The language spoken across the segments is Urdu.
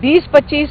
20-25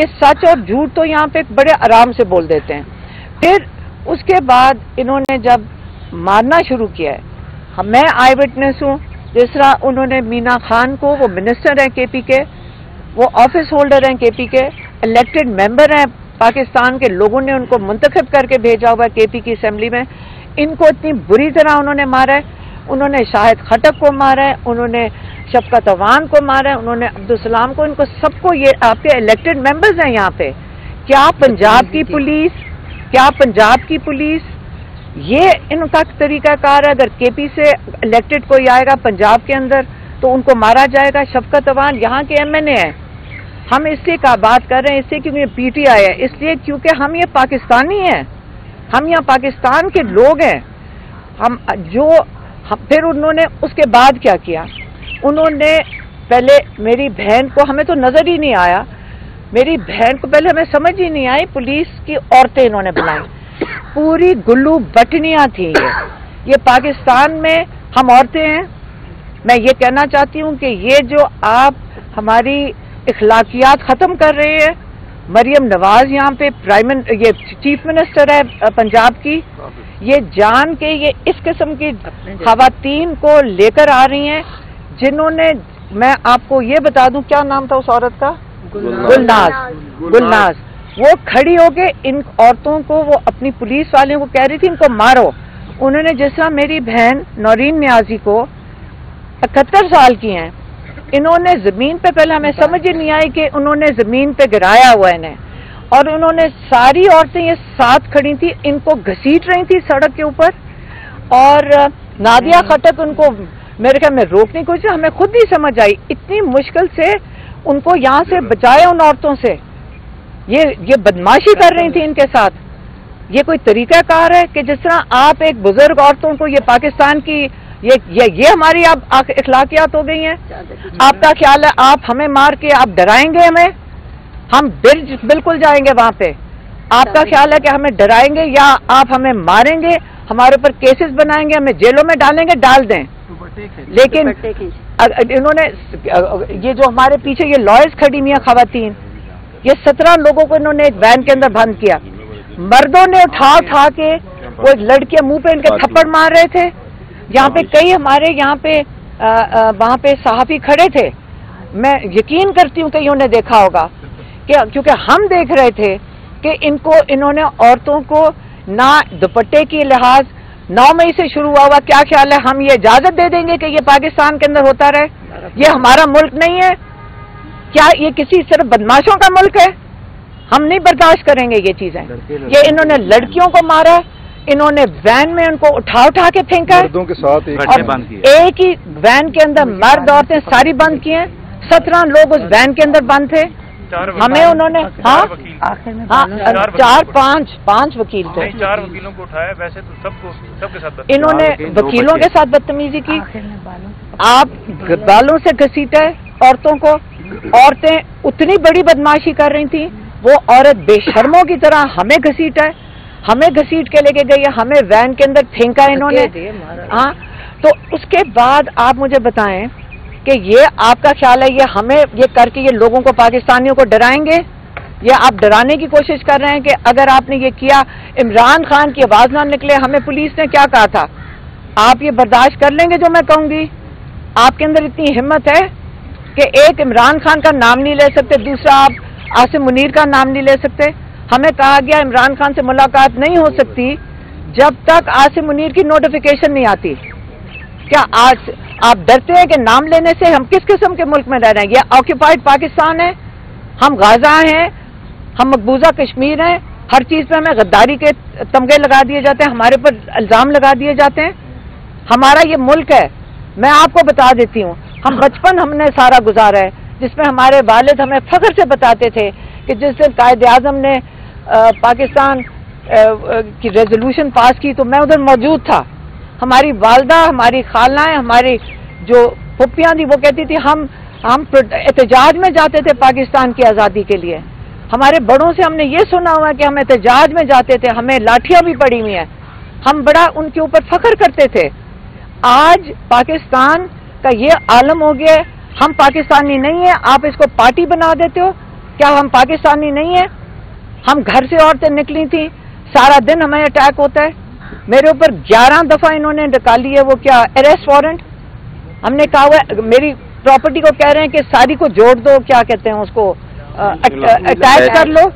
کہ سچ اور جھوٹ تو یہاں پہ بڑے آرام سے بول دیتے ہیں. پھر اس کے بعد انہوں نے جب مارنا شروع کیا ہے، میں آئی وٹنس ہوں، جس طرح انہوں نے مینا خان کو، وہ منسٹر ہیں کے پی کے، وہ آفس ہولڈر ہیں کے پی کے، الیکٹڈ ممبر ہیں پاکستان کے، لوگوں نے ان کو منتخب کر کے بھیجا ہوا ہے کے پی کی اسمبلی میں، ان کو اتنی بری طرح انہوں نے مارا ہے. انہوں نے شاہد خٹک کو مارا ہے، انہوں نے شفقت عوان کو مارا ہے، انہوں نے عبدالسلام کو، ان کو سب کو، یہ آپ کے الیکٹڈ ممبرز ہیں یہاں پہ. کیا پنجاب کی پولیس یہ ان کا طریقہ کار ہے؟ اگر کے پی سے الیکٹڈ کوئی آئے گا پنجاب کے اندر تو ان کو مارا جائے گا. شفقت عوان یہاں کے ایم این اے ہیں. ہم اس لیے کا بات کر رہے ہیں، اس لیے کیونکہ یہ پی ٹی آئی ہے، اس لیے کیونکہ ہم یہ پاکستانی ہیں، ہم یہاں پاکستان کے لوگ ہیں. پھر انہوں نے اس کے بعد کیا کیا؟ انہوں نے پہلے میری بہن کو، ہمیں تو نظر ہی نہیں آیا، میری بہن کو پہلے ہمیں سمجھ ہی نہیں آئی، پولیس کی عورتیں انہوں نے بنائی، پوری گلو بٹنیاں تھیں. یہ پاکستان میں ہم عورتیں ہیں. میں یہ کہنا چاہتی ہوں کہ یہ جو آپ ہماری اخلاقیات ختم کر رہے ہیں، مریم نواز یہاں پہ یہ چیف منسٹر ہے پنجاب کی، یہ جان کے یہ اس قسم کی خواتین کو لے کر آ رہی ہیں جنہوں نے، میں آپ کو یہ بتا دوں کیا نام تھا اس عورت کا، گلناز. وہ کھڑی ہو کے ان عورتوں کو، وہ اپنی پولیس والوں کو کہہ رہی تھی ان کو مارو. انہوں نے جس طرح میری بہن نورین نیازی کو 71 سال کی ہیں، انہوں نے زمین پہ، پہلے ہمیں سمجھ ہی نہیں آئی کہ انہوں نے زمین پہ گرایا ہوا انہیں، اور انہوں نے ساری عورتیں یہ ساتھ کھڑی تھی، ان کو گھسیٹ رہی تھی سڑک کے اوپر. اور نادیہ خٹک ان کو میرے خیال میں روکنے کی کوشش، ہمیں خود نہیں سمجھ آئی، اتنی مشکل سے ان کو یہاں سے بچایا ان عورتوں سے. یہ بدماشی کر رہی تھی ان کے ساتھ. یہ کوئی طریقہ کار ہے کہ جس طرح آپ ایک بزرگ عورتوں کو، یہ پاکستان کی یہ ہماری آپ اخلاقیات ہو گئی ہیں؟ آپ کا خیال ہے آپ ہمیں مار کے آپ ڈرائیں گے ہمیں؟ ہم بالکل جائیں گے وہاں پہ. آپ کا خیال ہے کہ ہمیں ڈرائیں گے یا آپ ہمیں ماریں گے، ہمارے اوپر کیسز بنائیں گے، ہمیں جیلوں میں ڈالیں گے؟ ڈال دیں. لیکن انہوں نے یہ جو ہمارے پیچھے یہ لائرز کھڑی ہوئی ہیں خواتین، یہ 17 لوگوں کو انہوں نے ایک وین کے اندر بند کیا. مردوں نے اٹھا کے وہ لڑکیاں منہ پہ ان کے تھپڑ مار رہے تھے. یہاں پہ کئی ہمارے یہاں پہ وہاں پہ صحافی کھڑے تھے، میں یقین کرتی ہوں کہ انہوں نے دیکھا ہوگا کہ کیونکہ ہم دیکھ رہے تھے کہ انہوں نے عورتوں کو نہ دوپٹے کی لحاظ 9 مئی سے شروع ہوا. کیا خیال ہے ہم یہ اجازت دے دیں گے کہ یہ پاکستان کے اندر ہوتا رہے؟ یہ ہمارا ملک نہیں ہے کیا؟ یہ کسی صرف بدماشوں کا ملک ہے؟ ہم نہیں برداشت کریں گے یہ چیزیں. یہ انہوں نے لڑکیوں کو مارا، انہوں نے وین میں ان کو اٹھا کے پھینکا ہے، مردوں کے ساتھ ایک ہی وین کے اندر مرد عورتیں ساری بند کی ہیں. 17 لوگ اس وین کے اندر بند تھے. ہمیں انہوں نے 4-5 وکیل تھے، 4 وکیلوں کو اٹھایا. ویسے تو سب کے ساتھ انہوں نے وکیلوں کے ساتھ بدتمیزی کی. آپ بالوں سے گھسیٹا ہے عورتوں کو. عورتیں اتنی بڑی بدماشی کر رہی تھیں، وہ عورت بے شرموں کی طرح ہمیں گھسیٹا ہے، ہمیں گھسیٹ کے لے کے گئی ہے، ہمیں وین کے اندر پھینکا انہوں نے. ہاں، تو اس کے بعد آپ مجھے بتائیں کہ یہ آپ کا خیال ہے یہ ہمیں یہ کر کے یہ لوگوں کو، پاکستانیوں کو ڈرائیں گے؟ یہ آپ ڈرانے کی کوشش کر رہے ہیں کہ اگر آپ نے یہ کیا، عمران خان کی آواز نہ نکلے، ہمیں پولیس نے کیا کہا تھا، آپ یہ برداشت کر لیں گے جو میں کہوں گی؟ آپ کے اندر اتنی ہمت ہے کہ ایک عمران خان کا نام نہیں لے سکتے، دوسرا آپ عاصم منیر کا نام نہیں لے سکتے. ہمیں کہا گیا عمران خان سے ملاقات نہیں ہو سکتی جب تک عاصم منیر کی نوٹیفیکیشن نہیں آتی. کیا آج آپ ڈرتے ہیں کہ نام لینے سے؟ ہم کس قسم کے ملک میں رہ رہے ہیں؟ یہ آکوپائڈ پاکستان ہے، ہم غازہ ہیں، ہم مقبوضہ کشمیر ہیں. ہر چیز پہ ہمیں غداری کے تمغے لگا دیے جاتے ہیں، ہمارے پر الزام لگا دیے جاتے ہیں. ہمارا یہ ملک ہے. میں آپ کو بتا دیتی ہوں، ہم بچپن ہم نے سارا گزارا ہے جس میں ہمارے والد ہمیں فخر سے بتاتے تھے کہ جس دن قائد اعظم نے پاکستان کی ریزولوشن پاس کی تو میں ادھر موجود تھا. ہماری والدہ، ہماری خالائیں، ہماری جو پھپھیاں تھیں وہ کہتی تھی ہم احتجاج میں جاتے تھے پاکستان کی آزادی کے لیے. ہمارے بڑوں سے ہم نے یہ سنا ہوا کہ ہم احتجاج میں جاتے تھے، ہمیں لاٹھیاں بھی پڑی ہوئی ہیں. ہم بڑا ان کے اوپر فخر کرتے تھے. آج پاکستان کا یہ عالم ہو گیا ہے، ہم پاکستانی نہیں ہیں، آپ اس کو پارٹی بنا دیتے ہو. کیا ہم پاکستانی نہیں ہیں؟ ہم گھر سے عورتیں نکلی تھیں، سارا دن ہمیں اٹیک ہوتا ہے. میرے اوپر 11 دفعہ انہوں نے نکالی ہے وہ کیا اریسٹ وارنٹ. ہم نے کہا ہوا ہے میری پراپرٹی کو کہہ رہے ہیں کہ ساری کو جوڑ دو، کیا کہتے ہیں اس کو، اٹیچ کر لو.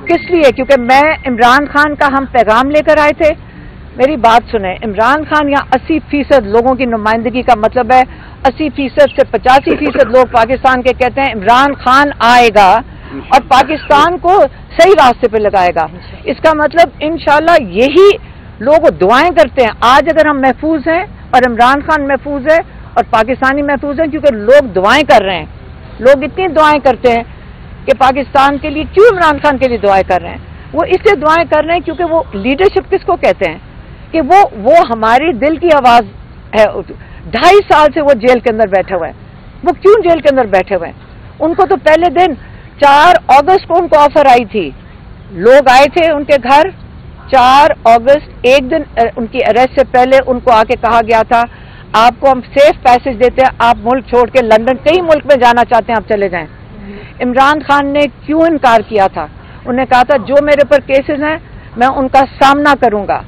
کس لیے؟ کیونکہ میں عمران خان کا ہم پیغام لے کر آئے تھے. میری بات سنیں، عمران خان یہاں 80% لوگوں کی نمائندگی کا مطلب ہے 80% سے 85% لوگ پاکستان کے کہتے ہیں عمران خان آئے گا اور پاکستان کو صحیح راستے پہ لگائے گا. اس کا مطلب انشاءاللہ یہی لوگ دعائیں کرتے ہیں. آج اگر ہم محفوظ ہیں اور عمران خان محفوظ ہے اور پاکستانی محفوظ ہیں کیونکہ لوگ دعائیں کر رہے ہیں. لوگ اتنی دعائیں کرتے ہیں کہ پاکستان کے لیے، کیوں عمران خان کے لیے دعائیں کر رہے ہیں؟ وہ اس لیے دعائیں کر رہے ہیں کیونکہ وہ لیڈرشپ کس کو کہتے ہیں کہ وہ ہماری دل کی آواز ہے. 2.5 سال سے وہ جیل کے اندر بیٹھے ہوئے ہیں. وہ کیوں جیل کے اندر بیٹھے ہوئے ہیں؟ ان کو تو پہلے دن 4 اگست کو ان کو آفر آئی تھی. لوگ آئے تھے ان کے گھر 4 اگست، ایک دن ان کی اریسٹ سے پہلے ان کو آ کے کہا گیا تھا آپ کو ہم سیف پیسج دیتے ہیں، آپ ملک چھوڑ کے لندن کئی ملک میں جانا چاہتے ہیں آپ چلے جائیں. عمران خان نے کیوں انکار کیا تھا؟ انہوں نے کہا تھا جو میرے پر کیسز ہیں میں ان کا سامنا کروں گا.